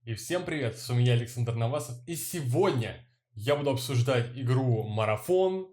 И всем привет, с вами я, Александр Новасов, и сегодня я буду обсуждать игру Марафон.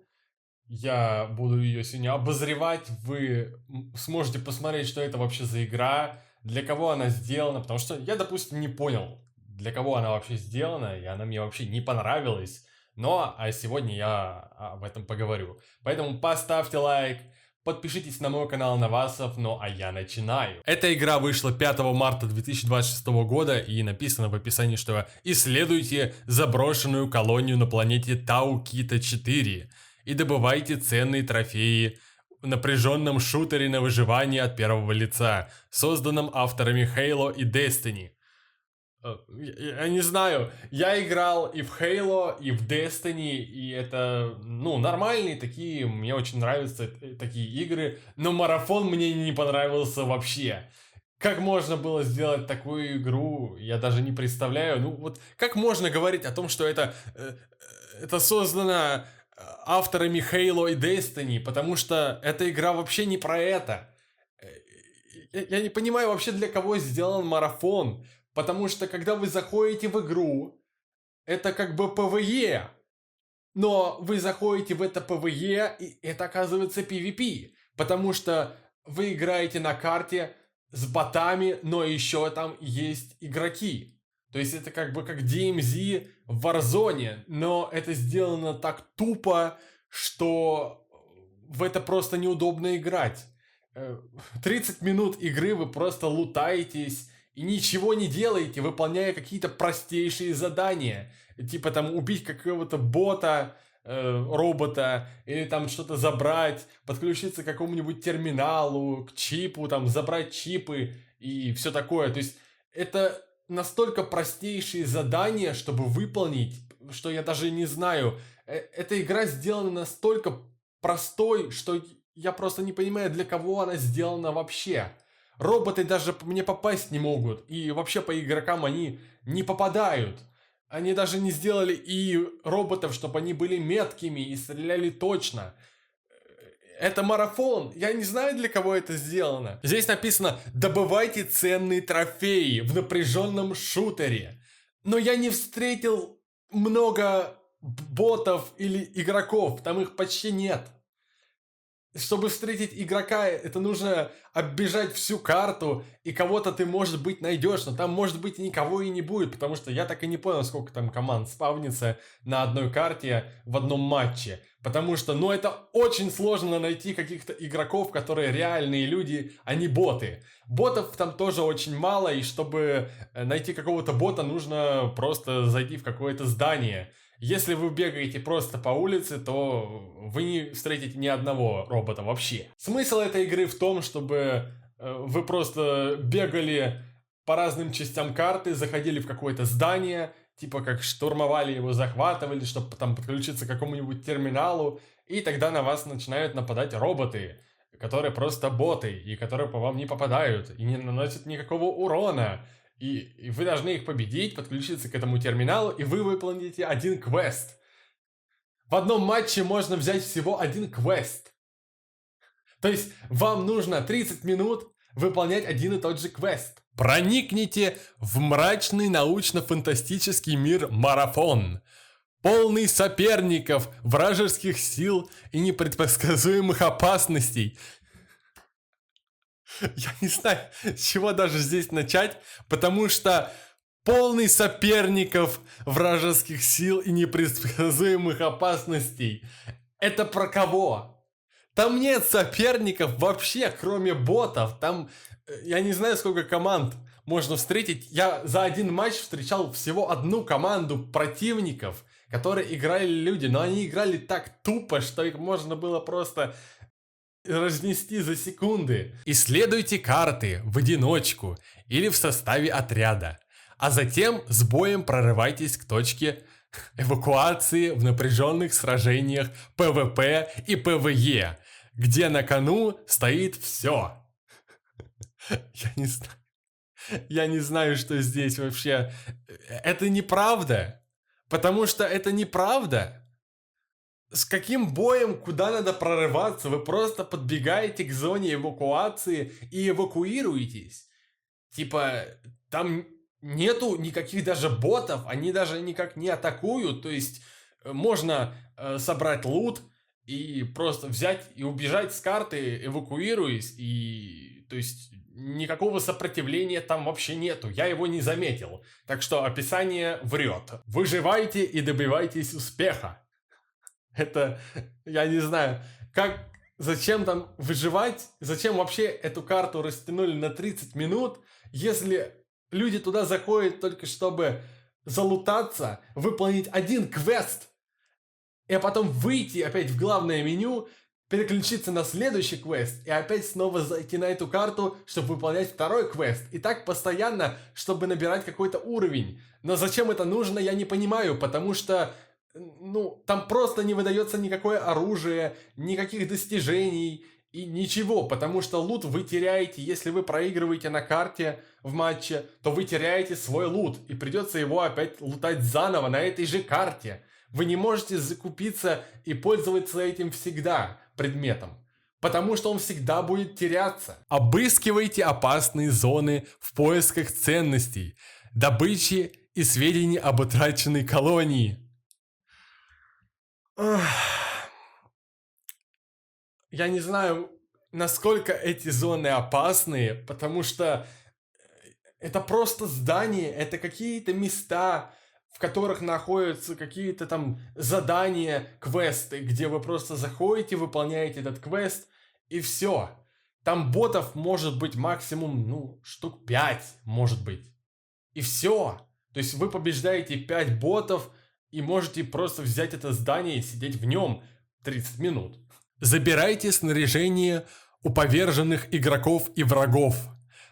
Я буду ее сегодня обозревать, вы сможете посмотреть, что это вообще за игра, для кого она сделана, потому что я, допустим, не понял, для кого она вообще сделана, и она мне вообще не понравилась. А сегодня я об этом поговорю. Поэтому поставьте лайк, подпишитесь на мой канал Новасов, а я начинаю. Эта игра вышла 5 марта 2026 года и написано в описании, что исследуйте заброшенную колонию на планете Тау-Кита-4 и добывайте ценные трофеи в напряженном шутере на выживание от первого лица, созданном авторами Halo и Destiny. Я не знаю, я играл и в Halo, и в Destiny, и это, нормальные такие, мне очень нравятся такие игры, но Марафон мне не понравился вообще. Как можно было сделать такую игру, я даже не представляю. Как можно говорить о том, что это создано авторами Halo и Destiny, потому что эта игра вообще не про это. Я не понимаю вообще, для кого сделан Марафон. Потому что, когда вы заходите в игру, это как бы PvE. Но вы заходите в это PvE, и это оказывается PvP. Потому что вы играете на карте с ботами, но еще там есть игроки. То есть это как бы как DMZ в Warzone. Но это сделано так тупо, что в это просто неудобно играть. 30 минут игры вы просто лутаетесь и ничего не делаете, выполняя какие-то простейшие задания. Типа там убить какого-то бота, робота, или там что-то забрать, подключиться к какому-нибудь терминалу, к чипу, там забрать чипы и все такое. То есть это настолько простейшие задания, чтобы выполнить, что я даже не знаю. Эта игра сделана настолько простой, что я просто не понимаю, для кого она сделана вообще. Роботы даже по мне попасть не могут. И вообще по игрокам они не попадают. Они даже не сделали и роботов, чтобы они были меткими и стреляли точно. Это Марафон. Я не знаю, для кого это сделано. Здесь написано: добывайте ценные трофеи в напряженном шутере. Но я не встретил много ботов или игроков. Там их почти нет. Чтобы встретить игрока, это нужно оббежать всю карту, и кого-то ты, может быть, найдешь, но там, может быть, никого и не будет, потому что я так и не понял, сколько там команд спавнится на одной карте в одном матче. Потому что, это очень сложно найти каких-то игроков, которые реальные люди, а не боты. Ботов там тоже очень мало, и чтобы найти какого-то бота, нужно просто зайти в какое-то здание. Если вы бегаете просто по улице, то вы не встретите ни одного робота вообще. Смысл этой игры в том, чтобы вы просто бегали по разным частям карты, заходили в какое-то здание, типа как штурмовали его, захватывали, чтобы там подключиться к какому-нибудь терминалу, и тогда на вас начинают нападать роботы, которые просто боты, и которые по вам не попадают, и не наносят никакого урона. И вы должны их победить, подключиться к этому терминалу, и вы выполните один квест. В одном матче можно взять всего один квест. То есть вам нужно 30 минут выполнять один и тот же квест. Проникните в мрачный научно-фантастический мир Марафон, полный соперников, вражеских сил и непредсказуемых опасностей. Я не знаю, с чего даже здесь начать, потому что полный соперников, вражеских сил и непредсказуемых опасностей. Это про кого? Там нет соперников вообще, кроме ботов. Там, я не знаю, сколько команд можно встретить. Я за один матч встречал всего одну команду противников, которые играли люди. Но они играли так тупо, что их можно было просто разнести за секунды. Исследуйте карты в одиночку или в составе отряда, а затем с боем прорывайтесь к точке эвакуации в напряженных сражениях ПВП и ПВЕ, где на кону стоит все. Я не знаю, что здесь вообще. Это неправда. Потому что это неправда. С каким боем, куда надо прорываться? Вы просто подбегаете к зоне эвакуации и эвакуируетесь. Типа, там нету никаких даже ботов, они даже никак не атакуют, то есть можно собрать лут и просто взять и убежать с карты, эвакуируясь, и то есть никакого сопротивления там вообще нету, я его не заметил, так что описание врет. Выживайте и добивайтесь успеха. Это, я не знаю, как, зачем там выживать, зачем вообще эту карту растянули на 30 минут, если люди туда заходят только чтобы залутаться, выполнить один квест, и потом выйти опять в главное меню, переключиться на следующий квест, и опять снова зайти на эту карту, чтобы выполнять второй квест. И так постоянно, чтобы набирать какой-то уровень. Но зачем это нужно, я не понимаю, потому что ну, там просто не выдается никакое оружие, никаких достижений и ничего, потому что лут вы теряете, если вы проигрываете на карте в матче, то вы теряете свой лут, и придется его опять лутать заново на этой же карте. Вы не можете закупиться и пользоваться этим всегда предметом, потому что он всегда будет теряться. Обыскивайте опасные зоны в поисках ценностей, добычи и сведений об утраченной колонии. Я не знаю, насколько эти зоны опасные, потому что это просто здания, это какие-то места, в которых находятся какие-то там задания, квесты, где вы просто заходите, выполняете этот квест, и все. Там ботов может быть максимум, ну, штук 5, может быть. И все. То есть вы побеждаете 5 ботов, и можете просто взять это здание и сидеть в нем 30 минут. Забирайте снаряжение у поверженных игроков и врагов.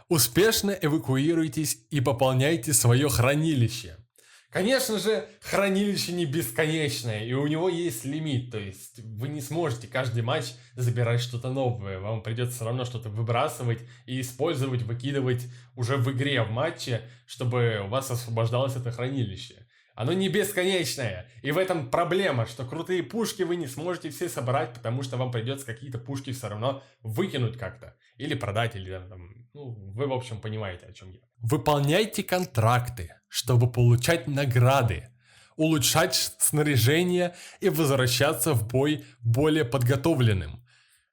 Успешно эвакуируйтесь и пополняйте свое хранилище. Конечно же, хранилище не бесконечное, и у него есть лимит, то есть вы не сможете каждый матч забирать что-то новое, вам придется все равно что-то выбрасывать и использовать, выкидывать уже в игре, в матче, чтобы у вас освобождалось это хранилище. Оно не бесконечное, и в этом проблема, что крутые пушки вы не сможете все собрать, потому что вам придется какие-то пушки все равно выкинуть как-то, или продать, или там, ну, вы в общем понимаете, о чем я. Выполняйте контракты, чтобы получать награды, улучшать снаряжение и возвращаться в бой более подготовленным.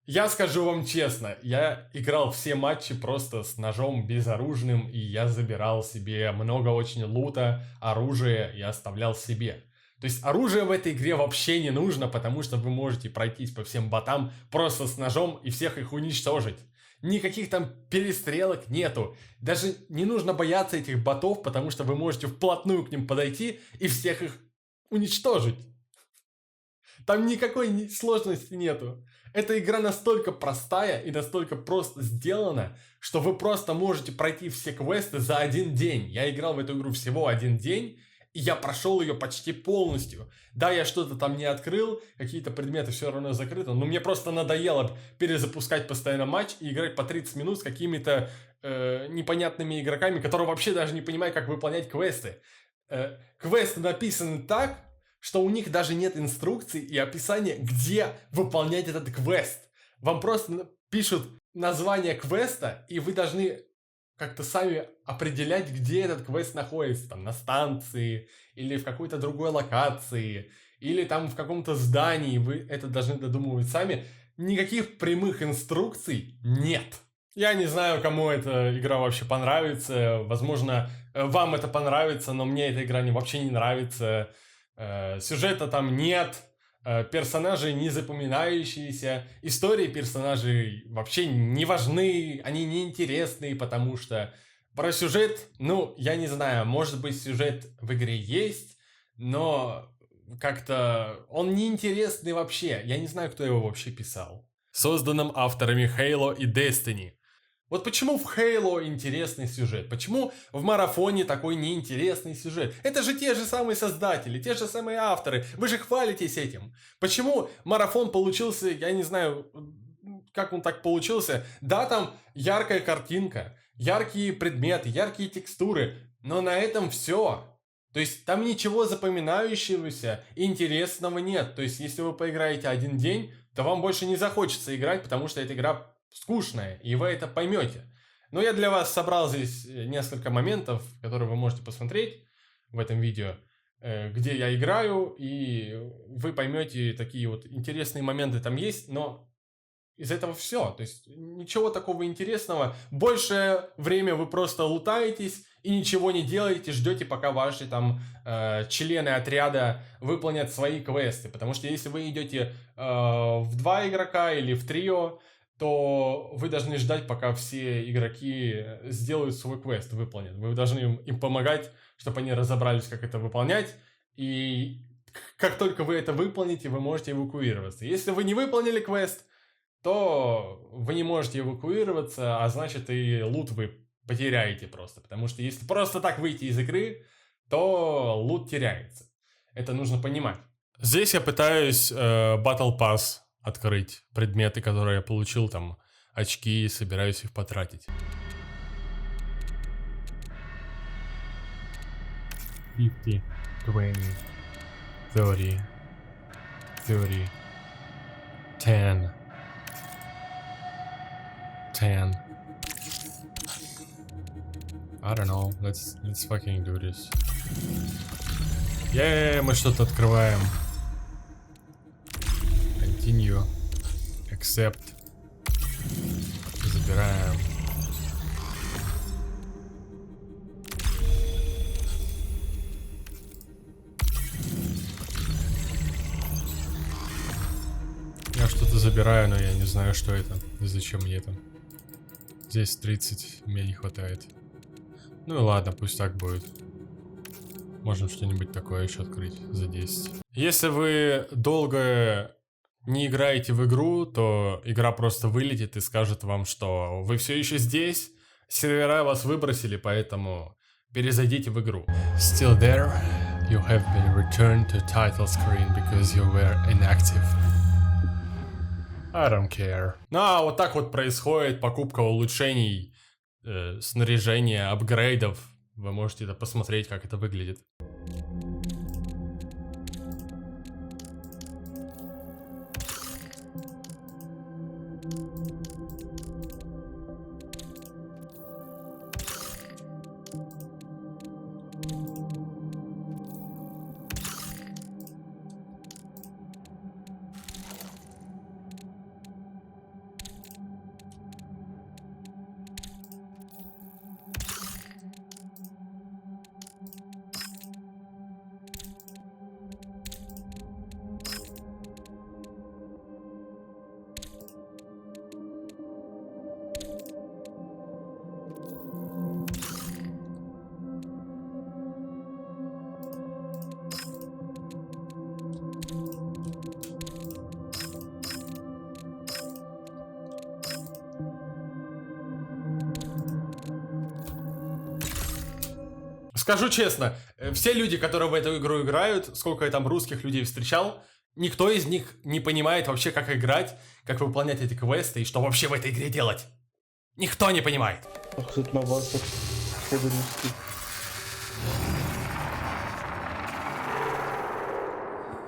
Я скажу вам честно, я играл все матчи просто с ножом безоружным, и я забирал себе много очень лута, оружия и оставлял себе. То есть оружие в этой игре вообще не нужно, потому что вы можете пройтись по всем ботам просто с ножом и всех их уничтожить. Никаких там перестрелок нету. Даже не нужно бояться этих ботов, потому что вы можете вплотную к ним подойти и всех их уничтожить. Там никакой сложности нету. Эта игра настолько простая и настолько просто сделана, что вы просто можете пройти все квесты за один день. Я играл в эту игру всего один день, и я прошел ее почти полностью. Да, я что-то там не открыл, какие-то предметы все равно закрыты, но мне просто надоело перезапускать постоянно матч и играть по 30 минут с какими-то непонятными игроками, которые вообще даже не понимают, как выполнять квесты. Квесты написаны так, что у них даже нет инструкций и описания, где выполнять этот квест. Вам просто пишут название квеста, и вы должны как-то сами определять, где этот квест находится. Там на станции, или в какой-то другой локации, или там в каком-то здании. Вы это должны додумывать сами. Никаких прямых инструкций нет. Я не знаю, кому эта игра вообще понравится. Возможно, вам это понравится, но мне эта игра вообще не нравится. Сюжета там нет, персонажи не запоминающиеся, истории персонажей вообще не важны, они не интересные, потому что про сюжет, ну, я не знаю, может быть, сюжет в игре есть, но как-то он неинтересный вообще, я не знаю, кто его вообще писал. Созданным авторами Halo и Destiny. Вот почему в Halo интересный сюжет? Почему в Марафоне такой неинтересный сюжет? Это же те же самые создатели, те же самые авторы. Вы же хвалитесь этим. Почему Марафон получился, я не знаю, как он так получился. Да, там яркая картинка, яркие предметы, яркие текстуры. Но на этом все. То есть там ничего запоминающегося и интересного нет. То есть если вы поиграете один день, то вам больше не захочется играть, потому что эта игра скучная, и вы это поймете. Но я для вас собрал здесь несколько моментов, которые вы можете посмотреть в этом видео, где я играю, и вы поймете такие вот интересные моменты там есть, но из этого все. То есть ничего такого интересного. Большее время вы просто лутаетесь и ничего не делаете, ждете, пока ваши там члены отряда выполнят свои квесты. Потому что если вы идете в 2 игрока или в трио, то вы должны ждать, пока все игроки сделают свой квест, выполнят. Вы должны им помогать, чтобы они разобрались, как это выполнять. И как только вы это выполните, вы можете эвакуироваться. Если вы не выполнили квест, то вы не можете эвакуироваться, а значит и лут вы потеряете просто. Потому что если просто так выйти из игры, то лут теряется. Это нужно понимать. Здесь я пытаюсь Battle Pass открыть, предметы, которые я получил, там очки, и собираюсь их потратить. 50, 20, 30, 30, 10. 10. I don't know. Let's fucking do this. Мы что-то открываем. Continue. Accept. Забираем. Я что-то забираю, но я не знаю, что это и зачем мне это. Здесь 30, мне не хватает. Ну и ладно, пусть так будет. Можем что-нибудь такое еще открыть за 10. Если вы долго не играете в игру, то игра просто вылетит и скажет вам, что вы все еще здесь, сервера вас выбросили, поэтому перезайдите в игру. Still there, you have been returned to title screen because you were inactive. I don't care. Ну, а вот так вот происходит покупка улучшений, снаряжения, апгрейдов. Вы можете это посмотреть, как это выглядит. Скажу честно, все люди, которые в эту игру играют, сколько я там русских людей встречал, никто из них не понимает вообще, как играть, как выполнять эти квесты и что вообще в этой игре делать. Никто не понимает.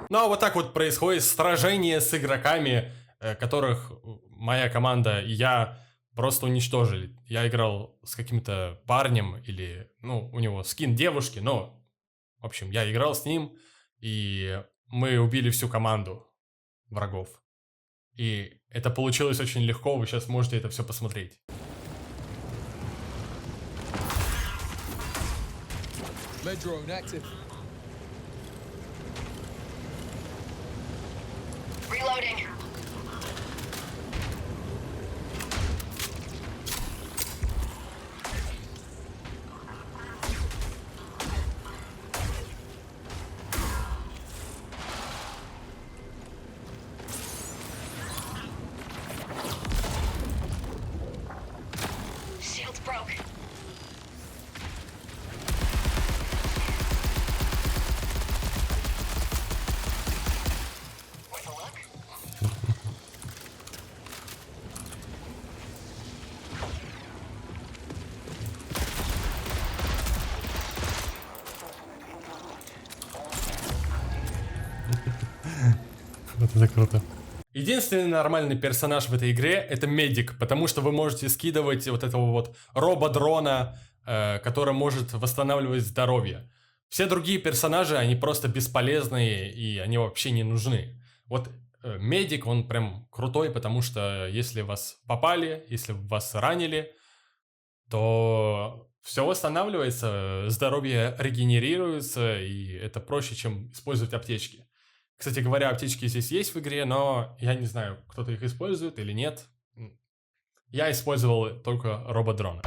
Ну а вот так вот происходит сражение с игроками, которых моя команда и я просто уничтожили. Я играл с каким-то парнем или, ну, у него скин девушки, но, в общем, я играл с ним, и мы убили всю команду врагов. И это получилось очень легко, вы сейчас можете это все посмотреть. Reloading. Shields broke. Worth a look? Вот это круто. Единственный нормальный персонаж в этой игре — это медик, потому что вы можете скидывать вот этого вот рободрона, который может восстанавливать здоровье. Все другие персонажи, они просто бесполезные, и они вообще не нужны. Вот медик, он прям крутой, потому что если вас попали, если вас ранили, то все восстанавливается, здоровье регенерируется, и это проще, чем использовать аптечки. Кстати говоря, аптечки здесь есть в игре, но я не знаю, кто-то их использует или нет. Я использовал только рободрона.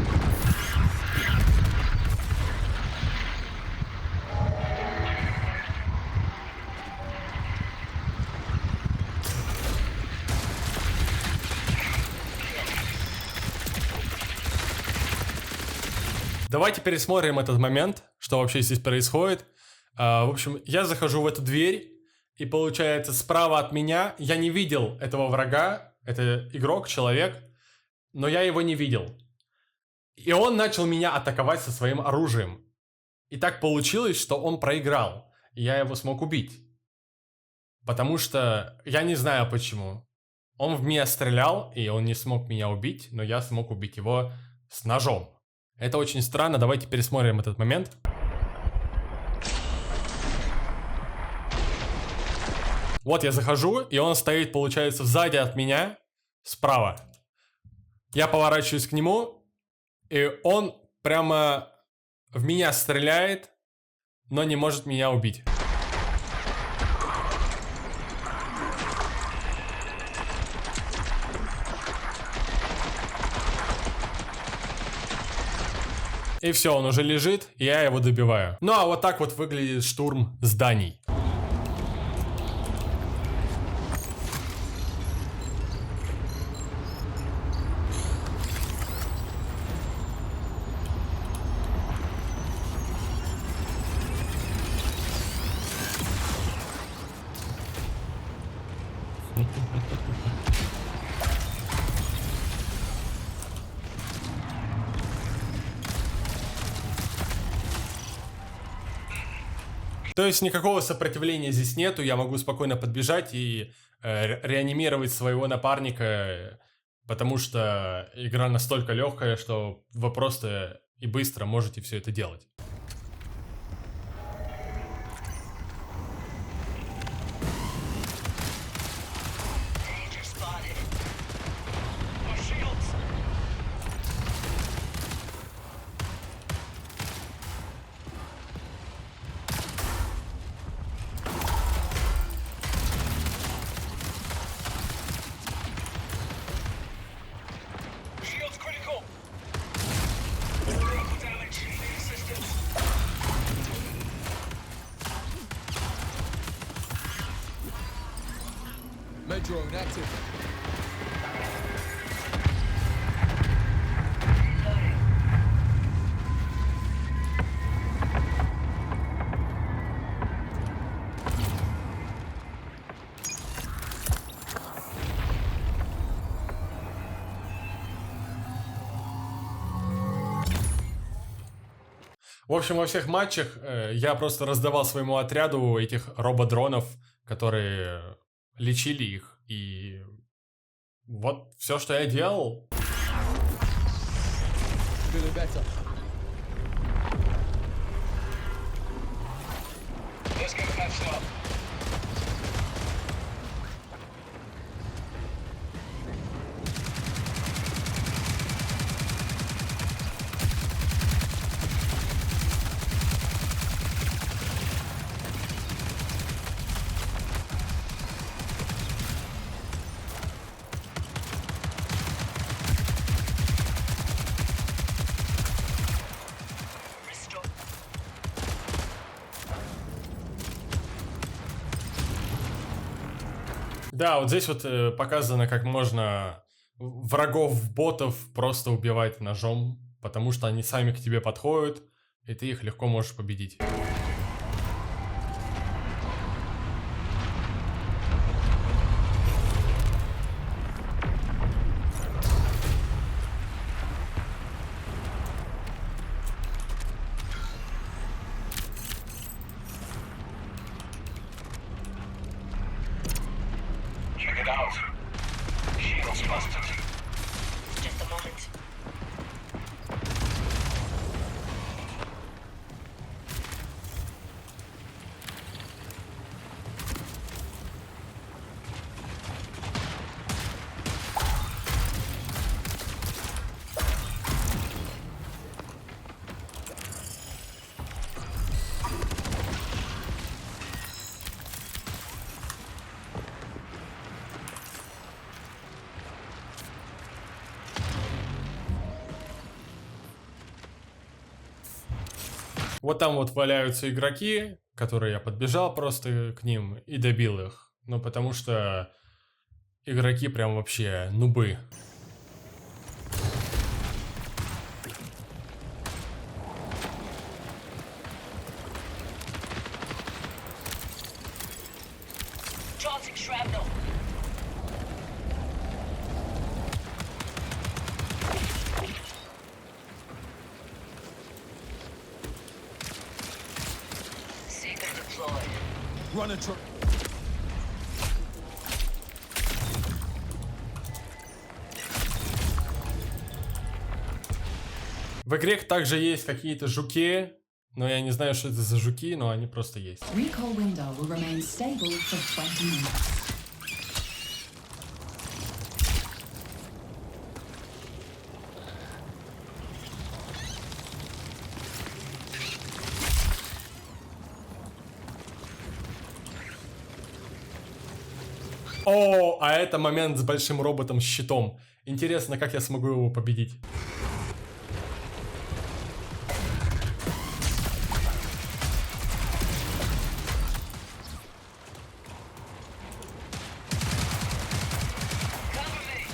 Давайте пересмотрим этот момент, что вообще здесь происходит. В общем, я захожу в эту дверь, и получается, справа от меня я не видел этого врага, это игрок, человек, но я его не видел. И он начал меня атаковать со своим оружием. И так получилось, что он проиграл, и я его смог убить. Потому что я не знаю почему. Он в меня стрелял, и он не смог меня убить, но я смог убить его с ножом. Это очень странно, давайте пересмотрим этот момент. Вот я захожу, и он стоит, получается, сзади от меня, справа. Я поворачиваюсь к нему, и он прямо в меня стреляет, но не может меня убить. И все, он уже лежит, и я его добиваю. Ну а вот так вот выглядит штурм зданий. То есть никакого сопротивления здесь нету, я могу спокойно подбежать и реанимировать своего напарника, потому что игра настолько легкая, что вы просто и быстро можете все это делать. Drone active. В общем, во всех матчах я просто раздавал своему отряду этих рободронов, которые лечили их. И вот все, что я делал. Да, вот здесь вот показано, как можно врагов-ботов просто убивать ножом, потому что они сами к тебе подходят, и ты их легко можешь победить. Check it out. Вот там вот валяются игроки, которые я подбежал просто к ним и добил их. Ну, потому что игроки прям вообще нубы. Tossing shrapnel. Seeker deployed. Run a truck. В игре также есть какие-то жуки, но я не знаю, что это за жуки, но они просто есть. Recall window will remain stable for 20 minutes. О, а это момент с большим роботом с щитом. Интересно, как я смогу его победить. Cover me.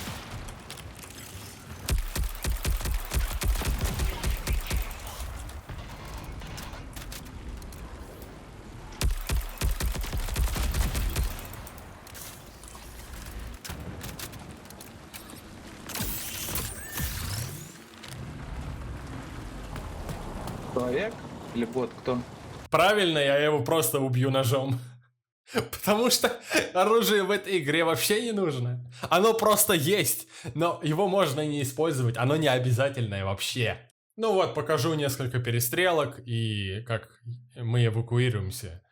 Человек или бот, кто? Правильно, я его просто убью ножом. Потому что оружие в этой игре вообще не нужно. Оно просто есть, но его можно не использовать, оно не обязательное вообще. Ну вот, покажу несколько перестрелок и как мы эвакуируемся.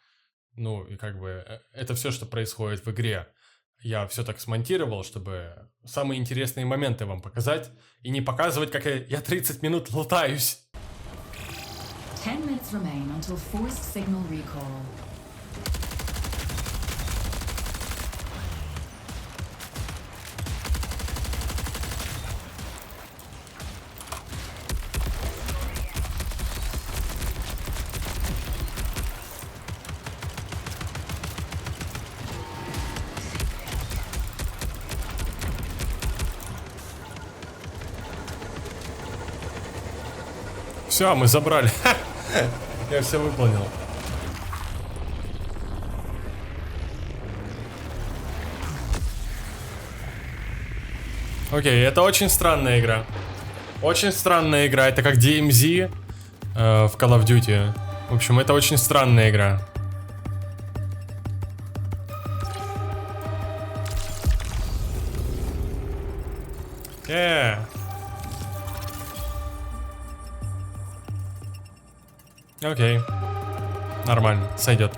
Ну и как бы это все, что происходит в игре. Я все так смонтировал, чтобы самые интересные моменты вам показать и не показывать, как я 30 минут лутаюсь. 10 minutes remain until forced signal recall. Все, мы забрали. Я все выполнил. Окей, это очень странная игра. Очень странная игра. Это как DMZ в Call of Duty. В общем, это очень странная игра. Окей. Нормально, сойдет.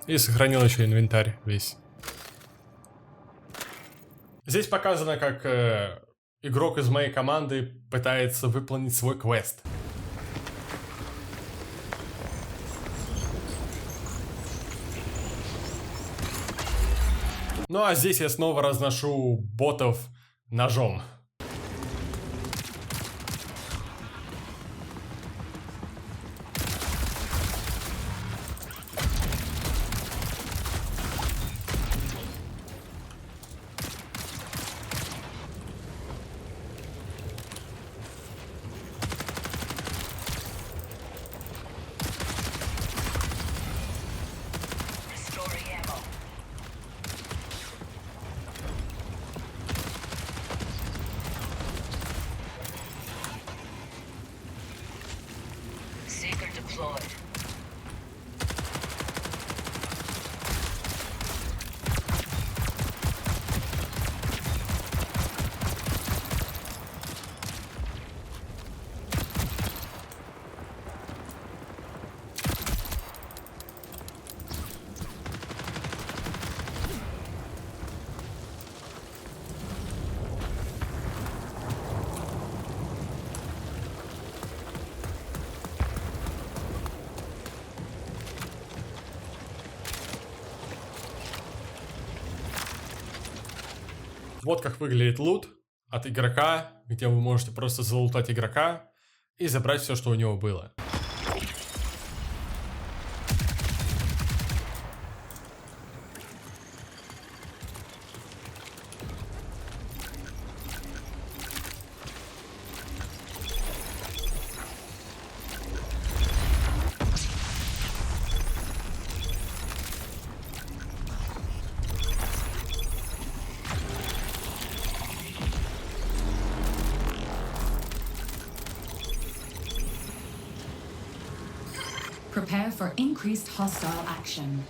И сохранил еще инвентарь весь. Здесь показано, как игрок из моей команды пытается выполнить свой квест. Ну а здесь я снова разношу ботов ножом. Restoring ammo. Seeker deployed. Вот как выглядит лут. от игрока, где вы можете просто залутать игрока и забрать все, что у него было. Prepare for increased hostile action.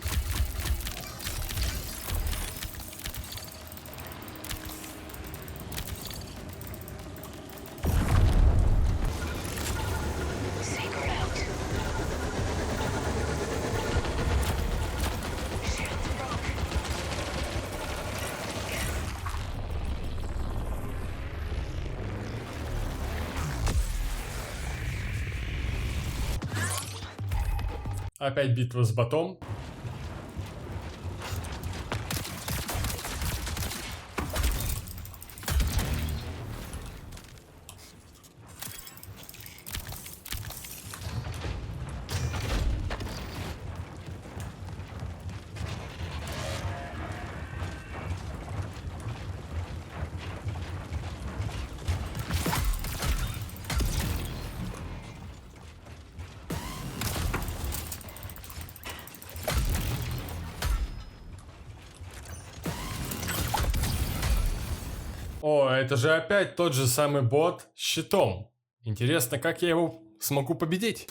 Secret out. Shields broke. Опять битва с ботом. О, это же опять тот же самый бот с щитом. Интересно, как я его смогу победить?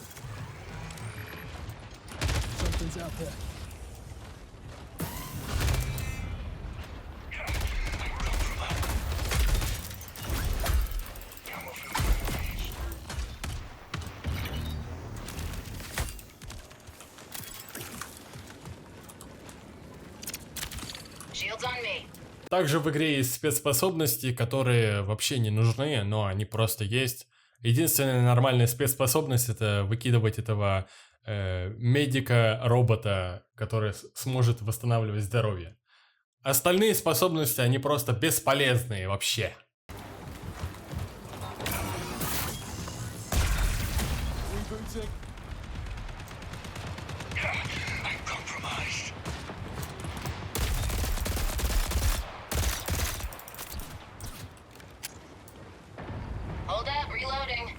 Something's out there. Shields on me. Также в игре есть спецспособности, которые вообще не нужны, но они просто есть. Единственная нормальная спецспособность — это выкидывать этого медика-робота, который сможет восстанавливать здоровье. Остальные способности, они просто бесполезные вообще. Rebooting. Hold up, reloading.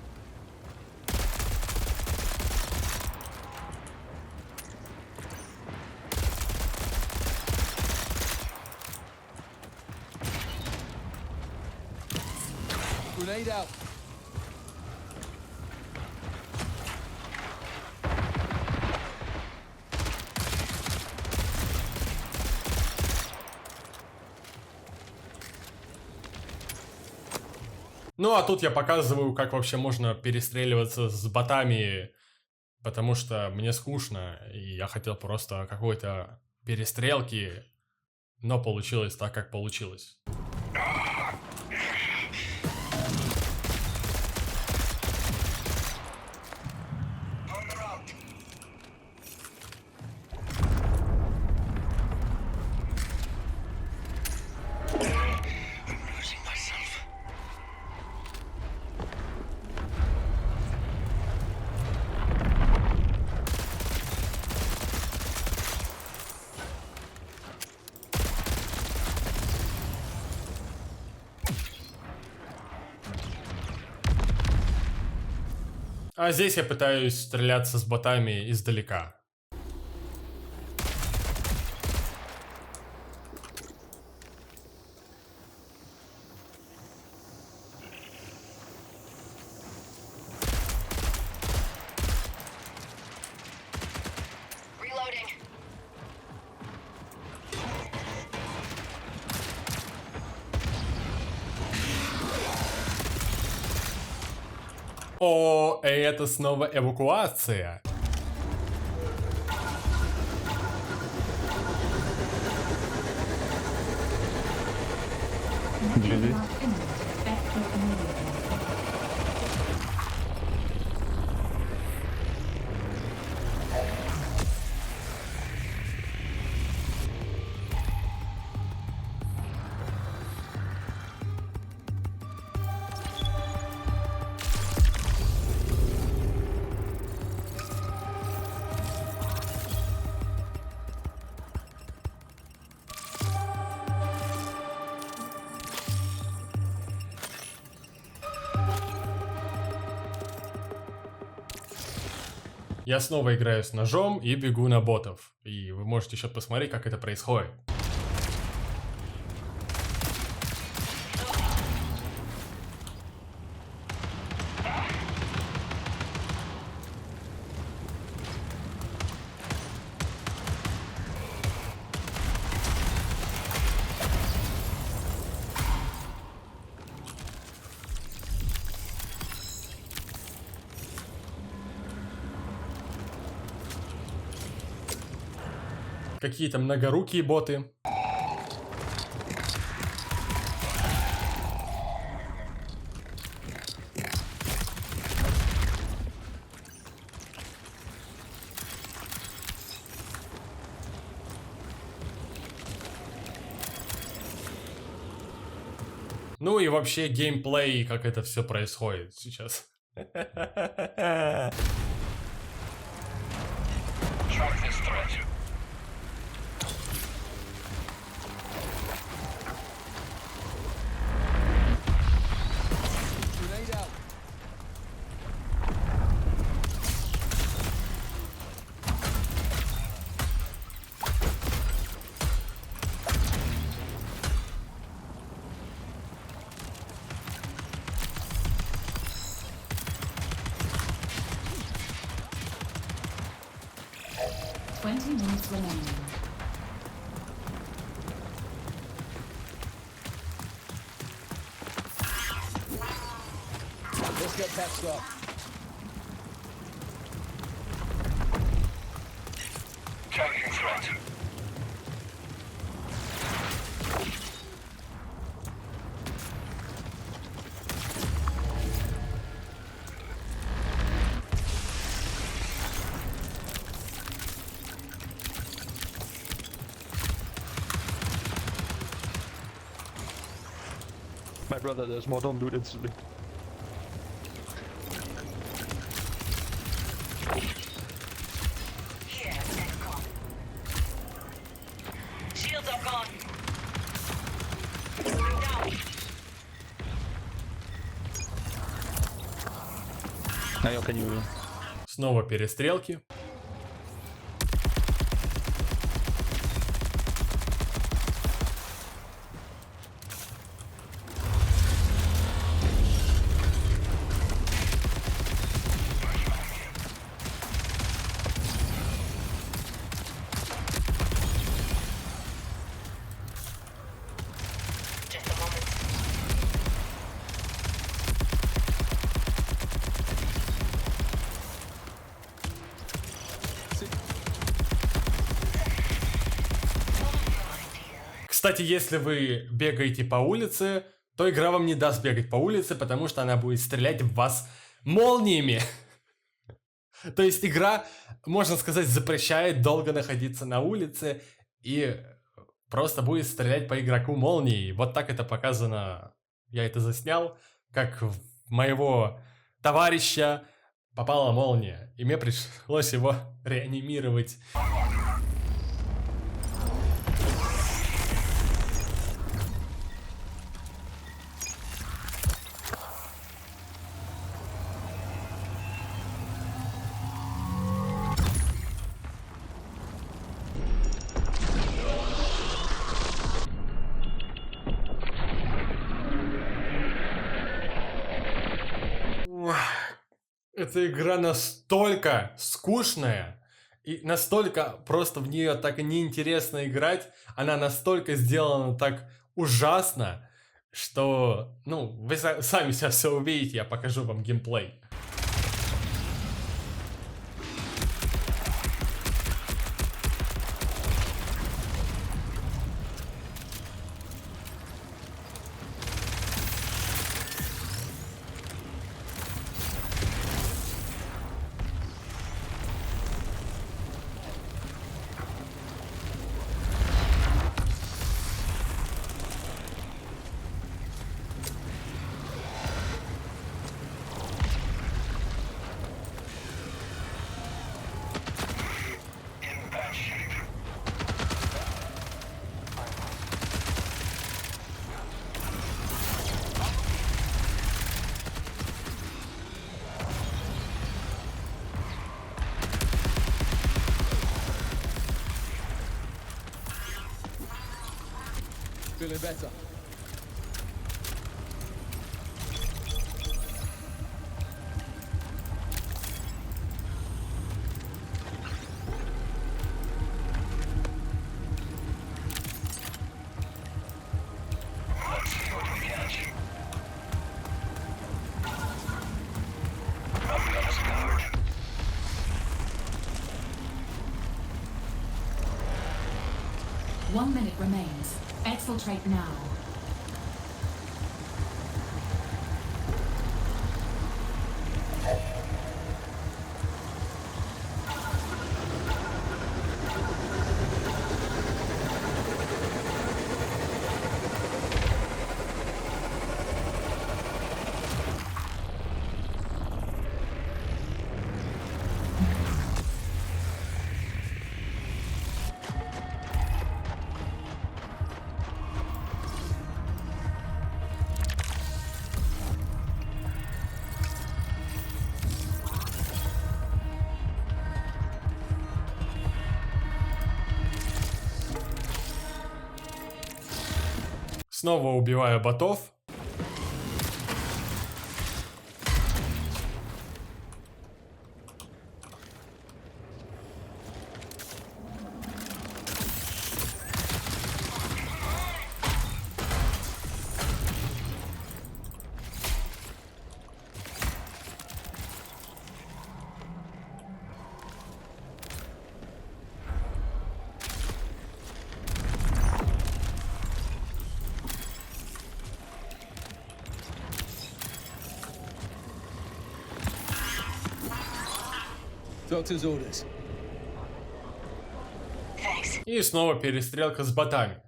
Grenade out. Ну а тут я показываю, как вообще можно перестреливаться с ботами, потому что мне скучно, и я хотел просто какой-то перестрелки, но получилось так, как получилось. А здесь я пытаюсь стреляться с ботами издалека. Reloading. О, это снова эвакуация. Гляди. Evacuate immediately. Я снова играю с ножом и бегу на ботов. И вы можете еще посмотреть, как это происходит. Какие-то многорукие боты. Ну и вообще геймплей, как это все происходит сейчас. Track this threat. Grenade out. Twenty minutes remaining. Let's get patched up. Tracking threat. My brother, there's more, don't do it instantly. Here, Netcom. Shields are gone. Down. Now can you... Снова перестрелки. Just a moment. Кстати, если вы бегаете по улице, то игра вам не даст бегать по улице, потому что она будет стрелять в вас молниями. То есть игра, можно сказать, запрещает долго находиться на улице и просто будет стрелять по игроку молнией. Вот так это показано. Я это заснял, как в моего товарища попала молния, и мне пришлось его реанимировать. Эта игра настолько скучная и настолько просто в нее так и неинтересно играть, она настолько сделана так ужасно, что, ну, вы сами сейчас все увидите, я покажу вам геймплей. Feeling better. Let's see what we catch. I've got us covered. One minute remains. Exfiltrate now. Снова убиваю ботов. Doctor's orders. Thanks. И снова перестрелка с ботами.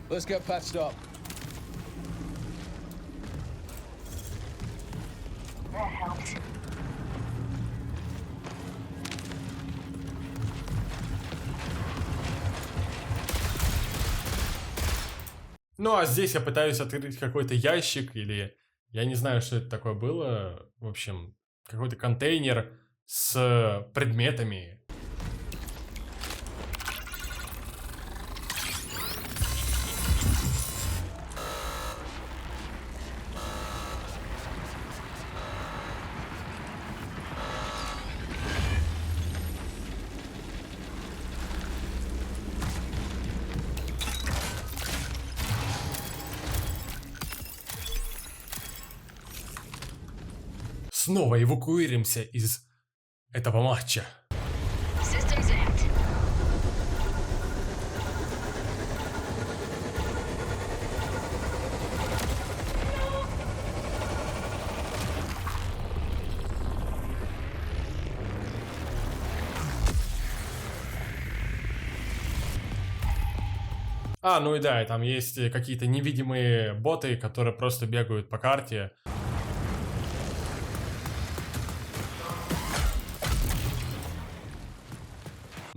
Let's get patched up. That helped. Ну а здесь я пытаюсь открыть какой-то ящик или... Я не знаю, что это такое было. В общем, какой-то контейнер с предметами. Снова эвакуируемся из этого матча. Systems act. А, ну и да, и там есть какие-то невидимые боты, которые просто бегают по карте.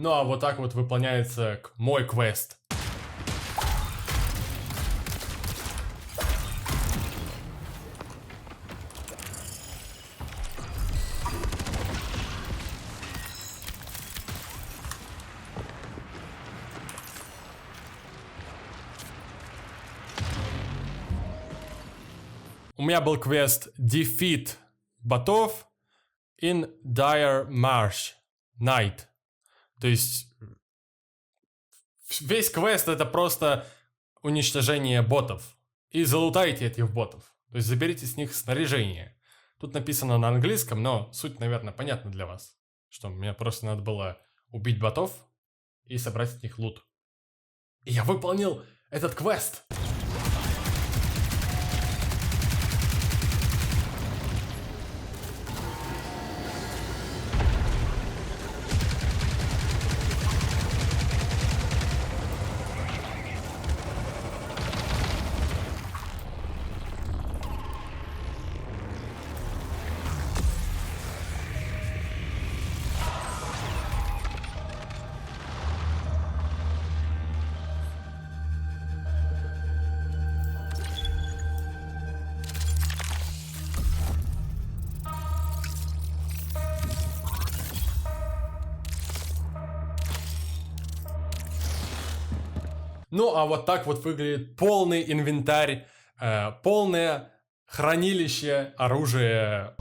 Ну а вот так вот выполняется мой квест. У меня был квест Defeat ботов in Dire Marsh Night. То есть весь квест это просто уничтожение ботов. И залутайте этих ботов. То есть заберите с них снаряжение. Тут написано на английском, но суть, наверное, понятна для вас. Что мне просто надо было убить ботов и собрать с них лут. И я выполнил этот квест. Ну, а вот так вот выглядит полный инвентарь, полное хранилище оружия.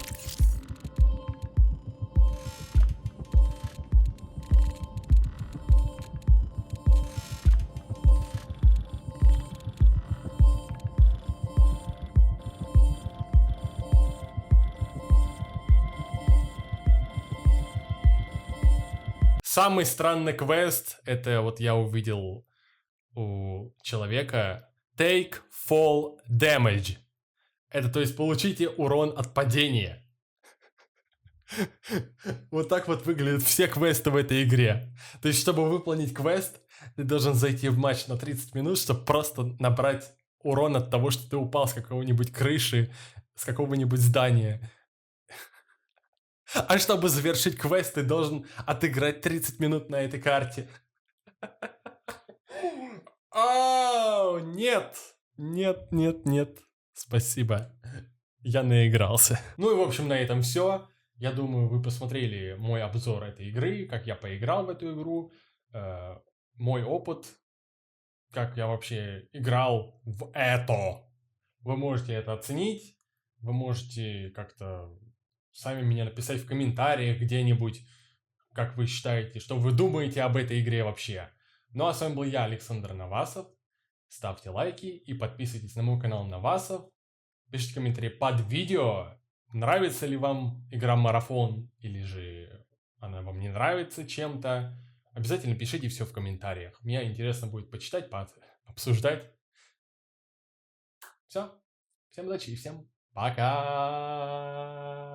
Самый странный квест, это вот я увидел у человека Take Fall Damage. Это то есть получите урон от падения. Вот так вот выглядят все квесты в этой игре. То есть, чтобы выполнить квест, ты должен зайти в матч на 30 минут, чтобы просто набрать урон от того, что ты упал с какого-нибудь крыши, с какого-нибудь здания. А чтобы завершить квест, ты должен отыграть 30 минут на этой карте. Нет! Нет, нет, нет. Спасибо. Я наигрался. Ну и в общем на этом все. Я думаю, вы посмотрели мой обзор этой игры, как я поиграл в эту игру, мой опыт, как я вообще играл в это. Вы можете это оценить, вы можете как-то сами меня написать в комментариях где-нибудь, как вы считаете, что вы думаете об этой игре вообще. Ну а с вами был я, Александр Навасов. Ставьте лайки и подписывайтесь на мой канал Навасов. Пишите комментарии под видео, нравится ли вам игра Марафон, или же она вам не нравится чем-то. Обязательно пишите все в комментариях. Мне интересно будет почитать, обсуждать. Все. Всем удачи и всем пока.